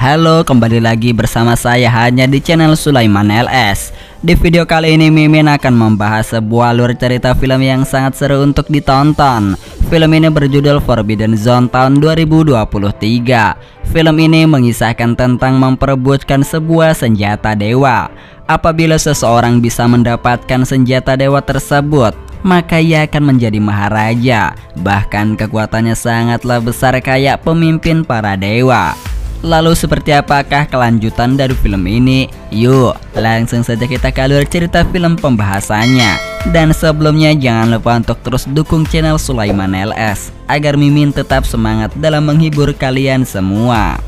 Halo, kembali lagi bersama saya hanya di channel Sulaiman LS. Di video kali ini Mimin akan membahas sebuah alur cerita film yang sangat seru untuk ditonton. Film ini berjudul Forbidden Zone tahun 2023. Film ini mengisahkan tentang memperebutkan sebuah senjata dewa. Apabila seseorang bisa mendapatkan senjata dewa tersebut, maka ia akan menjadi maharaja. Bahkan kekuatannya sangatlah besar kayak pemimpin para dewa. Lalu seperti apakah kelanjutan dari film ini? Yuk langsung saja kita ke alur cerita film pembahasannya. Dan sebelumnya jangan lupa untuk terus dukung channel Sulaiman LS agar Mimin tetap semangat dalam menghibur kalian semua.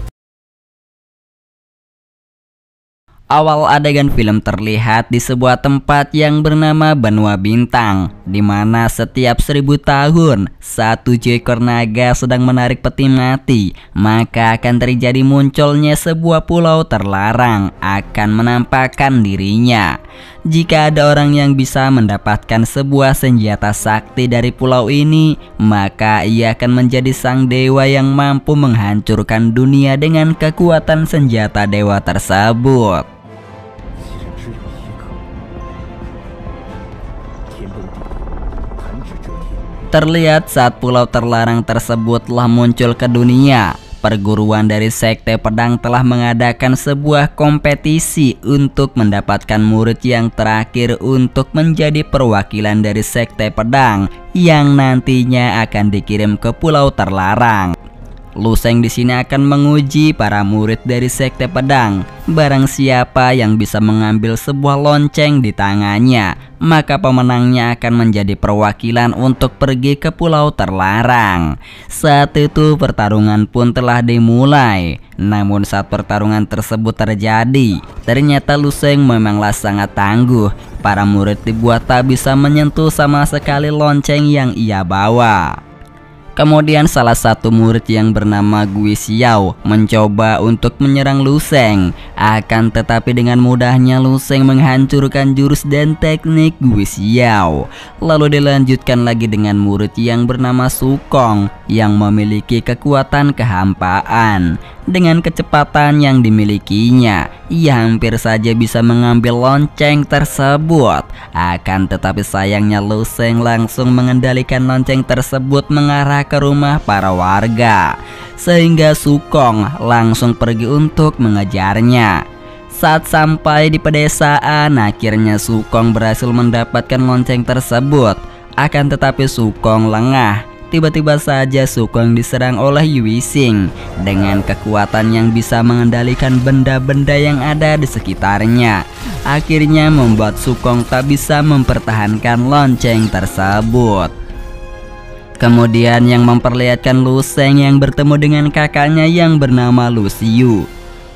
Awal adegan film terlihat di sebuah tempat yang bernama Benua Bintang, di mana setiap 1000 tahun satu ekor naga sedang menarik peti mati, maka akan terjadi munculnya sebuah pulau terlarang akan menampakkan dirinya. Jika ada orang yang bisa mendapatkan sebuah senjata sakti dari pulau ini, maka ia akan menjadi sang dewa yang mampu menghancurkan dunia dengan kekuatan senjata dewa tersebut. Terlihat saat pulau terlarang tersebut telah muncul ke dunia, perguruan dari Sekte Pedang telah mengadakan sebuah kompetisi untuk mendapatkan murid yang terakhir untuk menjadi perwakilan dari Sekte Pedang yang nantinya akan dikirim ke pulau terlarang. Lu Sheng di sini akan menguji para murid dari Sekte Pedang. Barang siapa yang bisa mengambil sebuah lonceng di tangannya, maka pemenangnya akan menjadi perwakilan untuk pergi ke pulau terlarang. Saat itu pertarungan pun telah dimulai. Namun saat pertarungan tersebut terjadi, ternyata Lu Sheng memanglah sangat tangguh. Para murid dibuat tak bisa menyentuh sama sekali lonceng yang ia bawa. Kemudian salah satu murid yang bernama Gui Xiao mencoba untuk menyerang Lu Sheng. Akan tetapi dengan mudahnya Lu Sheng menghancurkan jurus dan teknik Gui Xiao. Lalu dilanjutkan lagi dengan murid yang bernama Su Kong yang memiliki kekuatan kehampaan. Dengan kecepatan yang dimilikinya, ia hampir saja bisa mengambil lonceng tersebut. Akan tetapi sayangnya Lu Sheng langsung mengendalikan lonceng tersebut mengarah ke rumah para warga, sehingga Su Kong langsung pergi untuk mengejarnya. Saat sampai di pedesaan, akhirnya Su Kong berhasil mendapatkan lonceng tersebut. Akan tetapi Su Kong lengah. Tiba-tiba saja Su Kong diserang oleh Yue Xing dengan kekuatan yang bisa mengendalikan benda-benda yang ada di sekitarnya. Akhirnya membuat Su Kong tak bisa mempertahankan lonceng tersebut. Kemudian yang memperlihatkan Lu Sheng yang bertemu dengan kakaknya yang bernama Lu Xiu.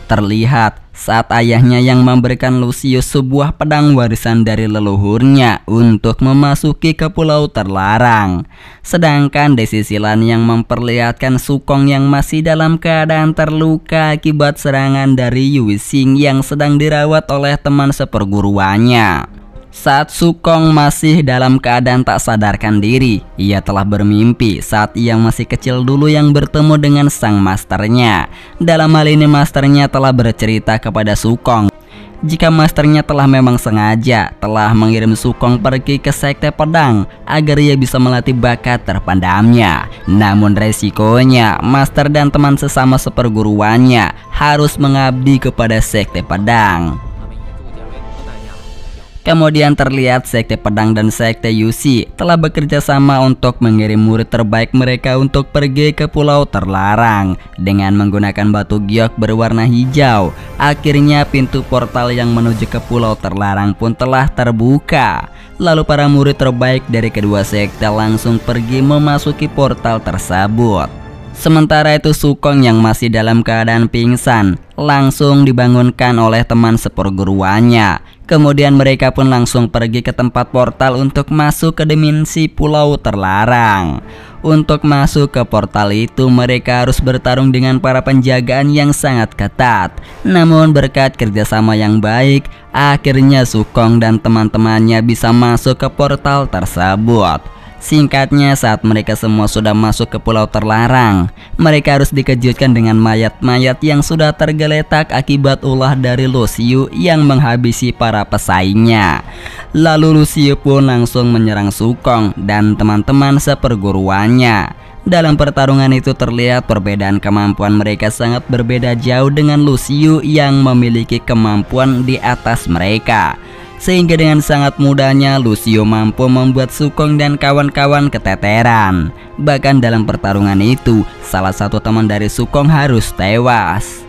Terlihat saat ayahnya yang memberikan Lu Xiu sebuah pedang warisan dari leluhurnya untuk memasuki ke pulau terlarang. Sedangkan di sisi lain yang memperlihatkan Su Kong yang masih dalam keadaan terluka akibat serangan dari Yue Xing yang sedang dirawat oleh teman seperguruannya. Saat Su Kong masih dalam keadaan tak sadarkan diri, ia telah bermimpi saat ia masih kecil dulu yang bertemu dengan sang masternya. Dalam hal ini masternya telah bercerita kepada Su Kong jika masternya telah memang sengaja telah mengirim Su Kong pergi ke Sekte Pedang agar ia bisa melatih bakat terpendamnya. Namun resikonya master dan teman sesama seperguruannya harus mengabdi kepada Sekte Pedang. Kemudian terlihat Sekte Pedang dan Sekte Yuxi telah bekerja sama untuk mengirim murid terbaik mereka untuk pergi ke pulau terlarang. Dengan menggunakan batu giok berwarna hijau, akhirnya pintu portal yang menuju ke pulau terlarang pun telah terbuka. Lalu para murid terbaik dari kedua sekte langsung pergi memasuki portal tersebut. Sementara itu Su Kong yang masih dalam keadaan pingsan langsung dibangunkan oleh teman seperguruannya. Kemudian mereka pun langsung pergi ke tempat portal untuk masuk ke dimensi pulau terlarang. Untuk masuk ke portal itu mereka harus bertarung dengan para penjagaan yang sangat ketat. Namun berkat kerjasama yang baik, akhirnya Su Kong dan teman-temannya bisa masuk ke portal tersebut. Singkatnya, saat mereka semua sudah masuk ke pulau terlarang, mereka harus dikejutkan dengan mayat-mayat yang sudah tergeletak akibat ulah dari Lucio yang menghabisi para pesaingnya. Lalu Lucio pun langsung menyerang Sukong dan teman-teman seperguruannya. Dalam pertarungan itu terlihat perbedaan kemampuan mereka sangat berbeda jauh, dengan Lucio yang memiliki kemampuan di atas mereka. Sehingga dengan sangat mudahnya Lucio mampu membuat Sukong dan kawan-kawan keteteran. Bahkan dalam pertarungan itu, salah satu teman dari Sukong harus tewas.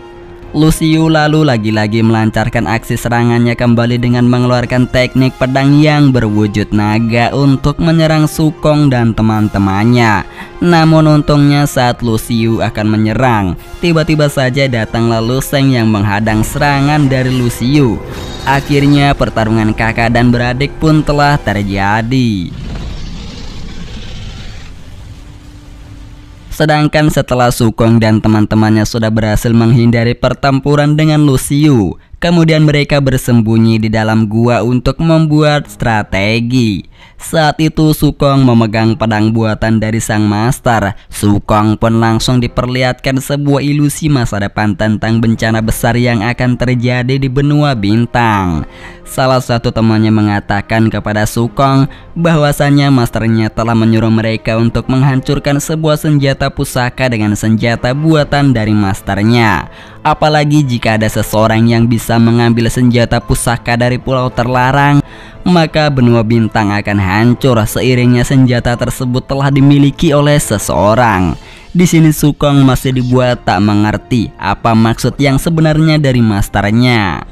Lucio lalu lagi-lagi melancarkan aksi serangannya kembali dengan mengeluarkan teknik pedang yang berwujud naga untuk menyerang Sukong dan teman-temannya. Namun untungnya saat Lucio akan menyerang, tiba-tiba saja datanglah Lu Sheng yang menghadang serangan dari Lucio. Akhirnya pertarungan kakak dan beradik pun telah terjadi. Sedangkan setelah Sukong dan teman-temannya sudah berhasil menghindari pertempuran dengan Lucio, kemudian mereka bersembunyi di dalam gua untuk membuat strategi. Saat itu Sukong memegang pedang buatan dari sang master. Sukong pun langsung diperlihatkan sebuah ilusi masa depan tentang bencana besar yang akan terjadi di benua bintang. Salah satu temannya mengatakan kepada Sukong bahwasannya masternya telah menyuruh mereka untuk menghancurkan sebuah senjata pusaka dengan senjata buatan dari masternya. Apalagi jika ada seseorang yang bisa mengambil senjata pusaka dari pulau terlarang, maka benua bintang akan hancur seiringnya senjata tersebut telah dimiliki oleh seseorang. Di sini Sukong masih dibuat tak mengerti apa maksud yang sebenarnya dari masternya.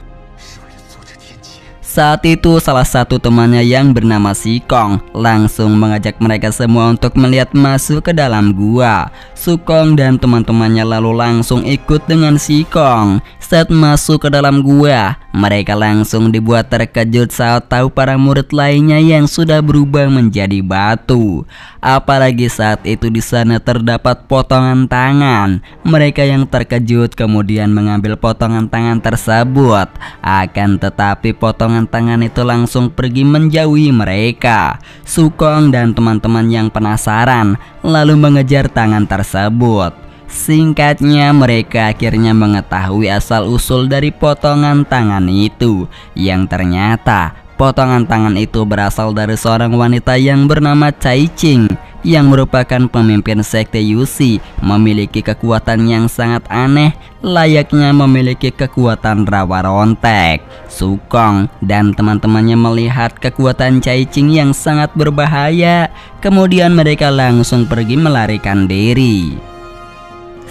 Saat itu salah satu temannya yang bernama Sikong langsung mengajak mereka semua untuk melihat masuk ke dalam gua. Sukong dan teman-temannya lalu langsung ikut dengan Sikong. Saat masuk ke dalam gua, mereka langsung dibuat terkejut saat tahu para murid lainnya yang sudah berubah menjadi batu. Apalagi saat itu di sana terdapat potongan tangan. Mereka yang terkejut kemudian mengambil potongan tangan tersebut. Akan tetapi potongan tangan itu langsung pergi menjauhi mereka. Sukong dan teman-teman yang penasaran lalu mengejar tangan tersebut. Singkatnya, mereka akhirnya mengetahui asal-usul dari potongan tangan itu, yang ternyata potongan tangan itu berasal dari seorang wanita yang bernama Cai Qing, yang merupakan pemimpin sekte Yuxi, memiliki kekuatan yang sangat aneh, layaknya memiliki kekuatan rawa rontek. Sukong dan teman-temannya melihat kekuatan Cai Qing yang sangat berbahaya, kemudian mereka langsung pergi melarikan diri.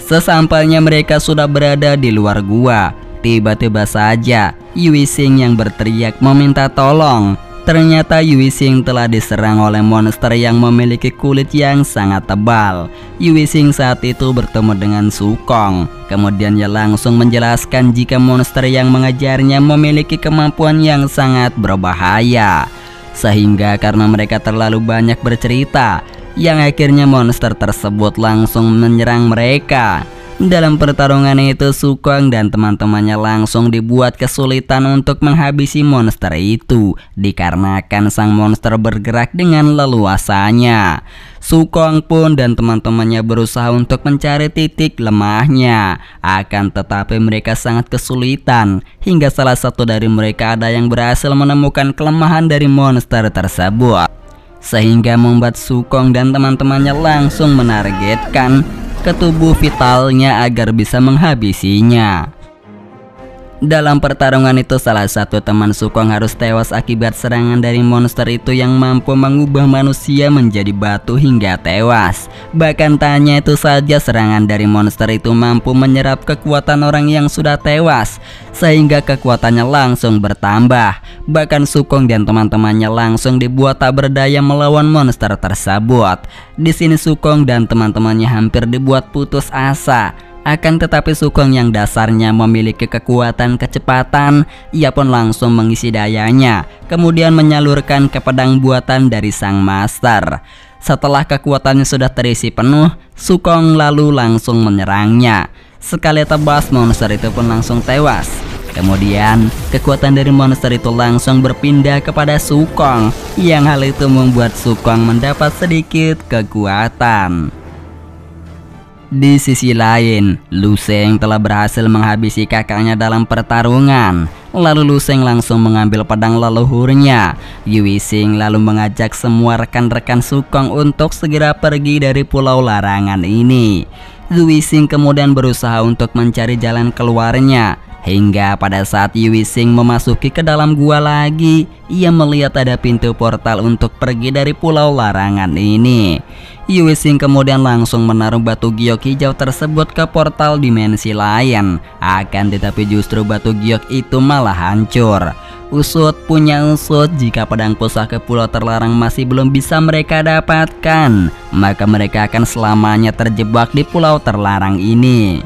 Sesampainya mereka sudah berada di luar gua, tiba-tiba saja Yue Xing yang berteriak meminta tolong. Ternyata Yue Xing telah diserang oleh monster yang memiliki kulit yang sangat tebal. Yue Xing saat itu bertemu dengan Sukong. Kemudian ia langsung menjelaskan jika monster yang mengejarnya memiliki kemampuan yang sangat berbahaya. Sehingga karena mereka terlalu banyak bercerita, yang akhirnya monster tersebut langsung menyerang mereka. Dalam pertarungan itu Sukong dan teman-temannya langsung dibuat kesulitan untuk menghabisi monster itu, dikarenakan sang monster bergerak dengan leluasanya. Sukong pun dan teman-temannya berusaha untuk mencari titik lemahnya, akan tetapi mereka sangat kesulitan, hingga salah satu dari mereka ada yang berhasil menemukan kelemahan dari monster tersebut, sehingga membuat Sukong dan teman-temannya langsung menargetkan ke tubuh vitalnya agar bisa menghabisinya. Dalam pertarungan itu salah satu teman Sukong harus tewas akibat serangan dari monster itu yang mampu mengubah manusia menjadi batu hingga tewas. Bahkan tak hanya itu saja, serangan dari monster itu mampu menyerap kekuatan orang yang sudah tewas, sehingga kekuatannya langsung bertambah. Bahkan Sukong dan teman-temannya langsung dibuat tak berdaya melawan monster tersebut. Di sini Sukong dan teman-temannya hampir dibuat putus asa. Akan tetapi Sukong yang dasarnya memiliki kekuatan kecepatan, ia pun langsung mengisi dayanya, kemudian menyalurkan ke pedang buatan dari sang master. Setelah kekuatannya sudah terisi penuh, Sukong lalu langsung menyerangnya. Sekali tebas monster itu pun langsung tewas. Kemudian, kekuatan dari monster itu langsung berpindah kepada Sukong, yang hal itu membuat Sukong mendapat sedikit kekuatan. Di sisi lain, Lu Sheng telah berhasil menghabisi kakaknya dalam pertarungan. Lalu Lu Sheng langsung mengambil pedang leluhurnya. Yue Xing lalu mengajak semua rekan-rekan Sukong untuk segera pergi dari pulau larangan ini. Yue Xing kemudian berusaha untuk mencari jalan keluarnya. Hingga pada saat Yue Xing memasuki ke dalam gua lagi, ia melihat ada pintu portal untuk pergi dari pulau larangan ini. Yue Xing kemudian langsung menaruh batu giok hijau tersebut ke portal dimensi lain. Akan tetapi justru batu giok itu malah hancur. Usut punya usut, jika pedang pusaka pulau terlarang masih belum bisa mereka dapatkan, maka mereka akan selamanya terjebak di pulau terlarang ini.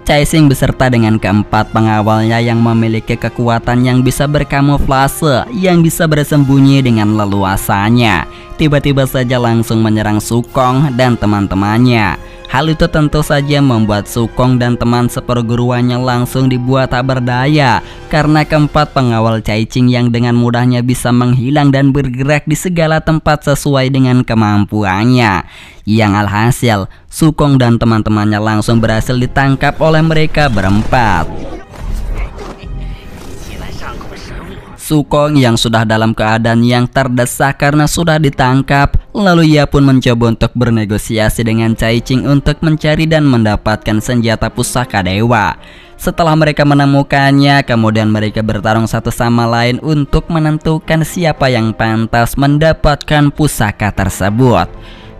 Caixing beserta dengan keempat pengawalnya yang memiliki kekuatan yang bisa berkamuflase, yang bisa bersembunyi dengan leluasanya, tiba-tiba saja langsung menyerang Sukong dan teman-temannya. Hal itu tentu saja membuat Sukong dan teman seperguruannya langsung dibuat tak berdaya, karena keempat pengawal Caixing yang dengan mudahnya bisa menghilang dan bergerak di segala tempat sesuai dengan kemampuannya. Yang alhasil, Sukong dan teman-temannya langsung berhasil ditangkap oleh mereka berempat. Sukong yang sudah dalam keadaan yang terdesak karena sudah ditangkap, lalu ia pun mencoba untuk bernegosiasi dengan Caixing untuk mencari dan mendapatkan senjata pusaka dewa. Setelah mereka menemukannya, kemudian mereka bertarung satu sama lain untuk menentukan siapa yang pantas mendapatkan pusaka tersebut.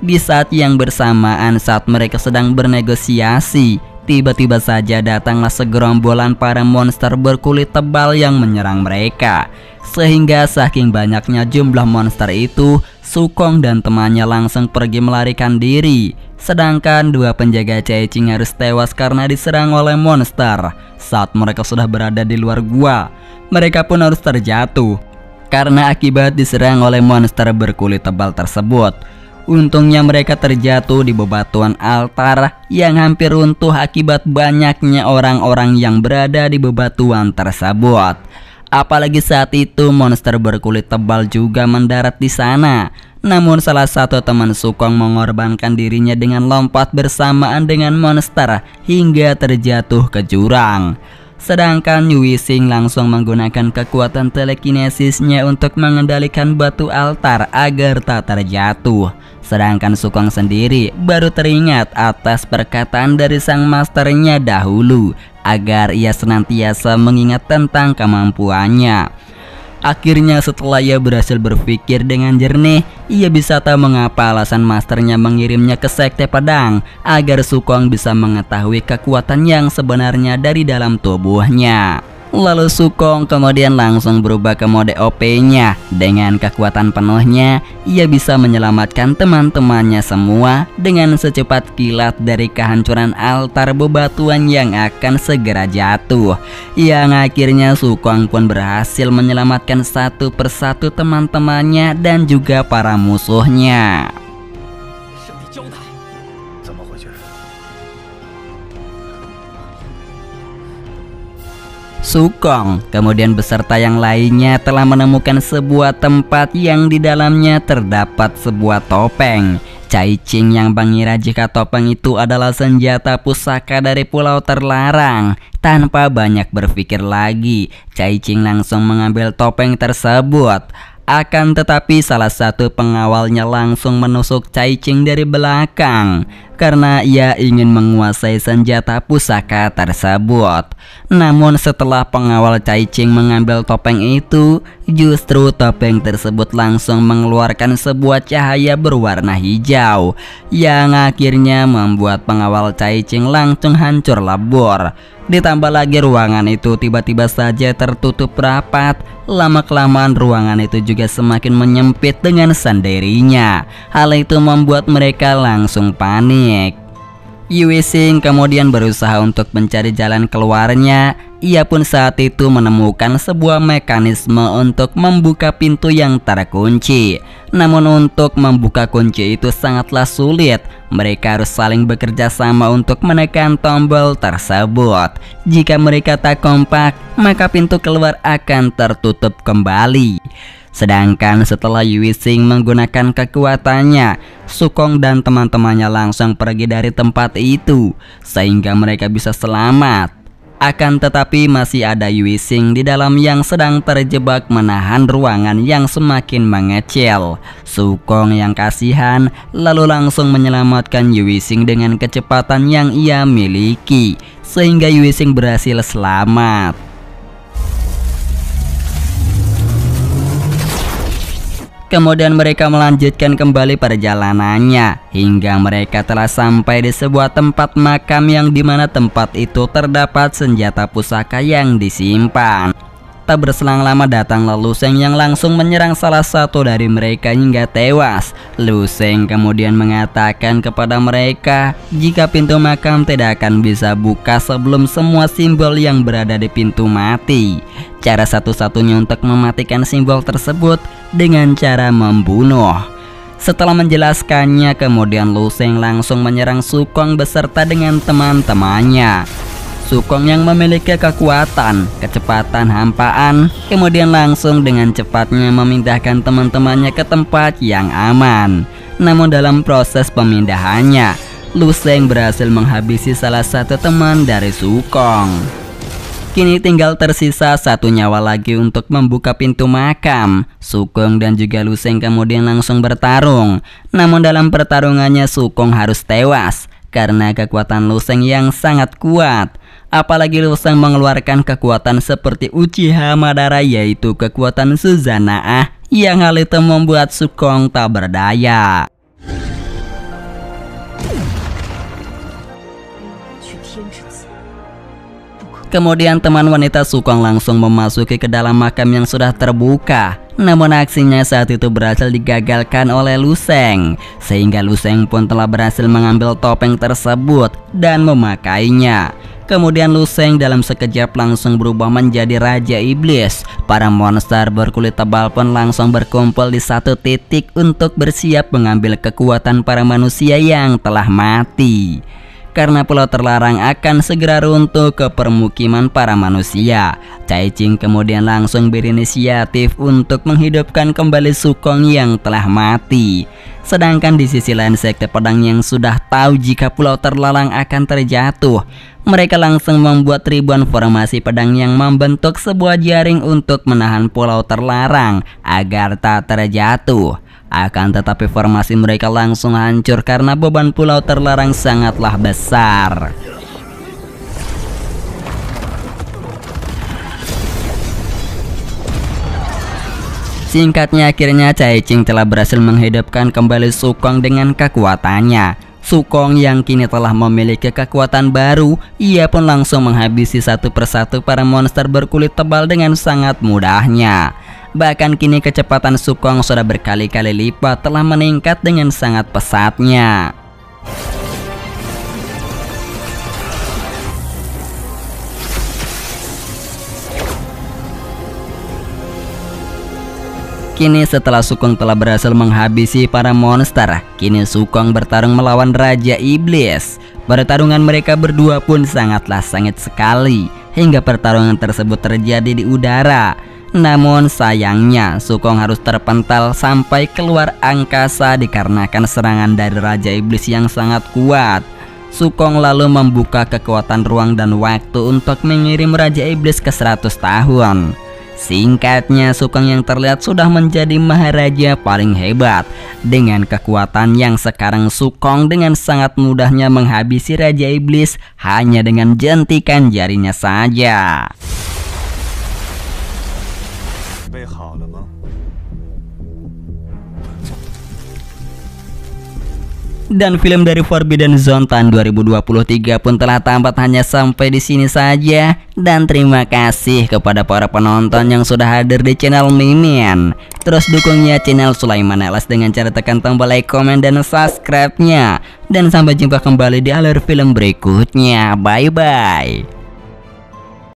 Di saat yang bersamaan saat mereka sedang bernegosiasi, tiba-tiba saja datanglah segerombolan para monster berkulit tebal yang menyerang mereka. Sehingga saking banyaknya jumlah monster itu, Sukong dan temannya langsung pergi melarikan diri. Sedangkan dua penjaga Caixing harus tewas karena diserang oleh monster. Saat mereka sudah berada di luar gua, mereka pun harus terjatuh karena akibat diserang oleh monster berkulit tebal tersebut. Untungnya mereka terjatuh di bebatuan altar yang hampir runtuh akibat banyaknya orang-orang yang berada di bebatuan tersebut. Apalagi saat itu monster berkulit tebal juga mendarat di sana. Namun salah satu teman Sukong mengorbankan dirinya dengan lompat bersamaan dengan monster hingga terjatuh ke jurang. Sedangkan Yue Xing langsung menggunakan kekuatan telekinesisnya untuk mengendalikan batu altar agar tak terjatuh. Sedangkan Sukong sendiri baru teringat atas perkataan dari sang masternya dahulu agar ia senantiasa mengingat tentang kemampuannya. Akhirnya setelah ia berhasil berpikir dengan jernih, ia bisa tahu mengapa alasan masternya mengirimnya ke Sekte Pedang agar Sukong bisa mengetahui kekuatan yang sebenarnya dari dalam tubuhnya. Lalu Sukong kemudian langsung berubah ke mode OP-nya. Dengan kekuatan penuhnya, ia bisa menyelamatkan teman-temannya semua dengan secepat kilat dari kehancuran altar bebatuan yang akan segera jatuh. Yang akhirnya Sukong pun berhasil menyelamatkan satu persatu teman-temannya dan juga para musuhnya. Sukong kemudian beserta yang lainnya telah menemukan sebuah tempat yang di dalamnya terdapat sebuah topeng. Caixing yang mengira jika topeng itu adalah senjata pusaka dari pulau terlarang. Tanpa banyak berpikir lagi, Caixing langsung mengambil topeng tersebut. Akan tetapi salah satu pengawalnya langsung menusuk Caixing dari belakang karena ia ingin menguasai senjata pusaka tersebut. Namun setelah pengawal Caixing mengambil topeng itu, justru topeng tersebut langsung mengeluarkan sebuah cahaya berwarna hijau yang akhirnya membuat pengawal Caixing langsung hancur lebur. Ditambah lagi ruangan itu tiba-tiba saja tertutup rapat. Lama-kelamaan ruangan itu juga semakin menyempit dengan sendirinya. Hal itu membuat mereka langsung panik. Yue Xing kemudian berusaha untuk mencari jalan keluarnya. Ia pun saat itu menemukan sebuah mekanisme untuk membuka pintu yang terkunci. Namun untuk membuka kunci itu sangatlah sulit. Mereka harus saling bekerja sama untuk menekan tombol tersebut. Jika mereka tak kompak, maka pintu keluar akan tertutup kembali. Sedangkan setelah Yue Xing menggunakan kekuatannya, Sukong dan teman-temannya langsung pergi dari tempat itu sehingga mereka bisa selamat. Akan tetapi masih ada Yue Xing di dalam yang sedang terjebak menahan ruangan yang semakin mengecil. Sukong yang kasihan lalu langsung menyelamatkan Yue Xing dengan kecepatan yang ia miliki sehingga Yue Xing berhasil selamat. Kemudian mereka melanjutkan kembali perjalanannya hingga mereka telah sampai di sebuah tempat makam yang dimana tempat itu terdapat senjata pusaka yang disimpan. Tak berselang lama datanglah Lu Sheng yang langsung menyerang salah satu dari mereka hingga tewas. Lu Sheng kemudian mengatakan kepada mereka jika pintu makam tidak akan bisa buka sebelum semua simbol yang berada di pintu mati. Cara satu-satunya untuk mematikan simbol tersebut dengan cara membunuh. Setelah menjelaskannya, kemudian Lu Sheng langsung menyerang Sukong beserta dengan teman-temannya. Sukong yang memiliki kekuatan, kecepatan hampaan, kemudian langsung dengan cepatnya memindahkan teman-temannya ke tempat yang aman. Namun dalam proses pemindahannya, Lu Sheng berhasil menghabisi salah satu teman dari Sukong. Kini tinggal tersisa satu nyawa lagi untuk membuka pintu makam. Sukong dan juga Lu Sheng kemudian langsung bertarung. Namun dalam pertarungannya Sukong harus tewas karena kekuatan Lu Sheng yang sangat kuat. Apalagi Lu Sheng mengeluarkan kekuatan seperti Uchiha Madara, yaitu kekuatan Suzanaah, yang hal itu membuat Sukong tak berdaya. Kemudian teman wanita Sukong langsung memasuki ke dalam makam yang sudah terbuka. Namun aksinya saat itu berhasil digagalkan oleh Lu Sheng, sehingga Lu Sheng pun telah berhasil mengambil topeng tersebut dan memakainya. Kemudian Lu Sheng dalam sekejap langsung berubah menjadi Raja Iblis. Para monster berkulit tebal pun langsung berkumpul di satu titik untuk bersiap mengambil kekuatan para manusia yang telah mati. Karena pulau terlarang akan segera runtuh ke permukiman para manusia, Cai Qing kemudian langsung berinisiatif untuk menghidupkan kembali Sukong yang telah mati. Sedangkan di sisi lain sekte pedang yang sudah tahu jika pulau terlarang akan terjatuh, mereka langsung membuat ribuan formasi pedang yang membentuk sebuah jaring untuk menahan pulau terlarang agar tak terjatuh. Akan tetapi formasi mereka langsung hancur karena beban pulau terlarang sangatlah besar. Singkatnya, akhirnya Cai Qing telah berhasil menghidupkan kembali Sukong dengan kekuatannya. Sukong yang kini telah memiliki kekuatan baru, ia pun langsung menghabisi satu persatu para monster berkulit tebal dengan sangat mudahnya. Bahkan kini kecepatan Sukong sudah berkali-kali lipat telah meningkat dengan sangat pesatnya. Kini setelah Sukong telah berhasil menghabisi para monster, kini Sukong bertarung melawan Raja Iblis. Pertarungan mereka berdua pun sangatlah sengit sekali, hingga pertarungan tersebut terjadi di udara. Namun sayangnya Sukong harus terpental sampai keluar angkasa dikarenakan serangan dari Raja Iblis yang sangat kuat. Sukong lalu membuka kekuatan ruang dan waktu untuk mengirim Raja Iblis ke 100 tahun. Singkatnya, Sukong yang terlihat sudah menjadi maharaja paling hebat. Dengan kekuatan yang sekarang, Sukong dengan sangat mudahnya menghabisi Raja Iblis hanya dengan jentikan jarinya saja. Dan film dari Forbidden Zone tahun 2023 pun telah tamat hanya sampai di sini saja. Dan terima kasih kepada para penonton yang sudah hadir di channel Mimin. Terus dukungnya channel Sulaiman Alas dengan cara tekan tombol like, komen, dan subscribe-nya. Dan sampai jumpa kembali di alur film berikutnya. Bye bye.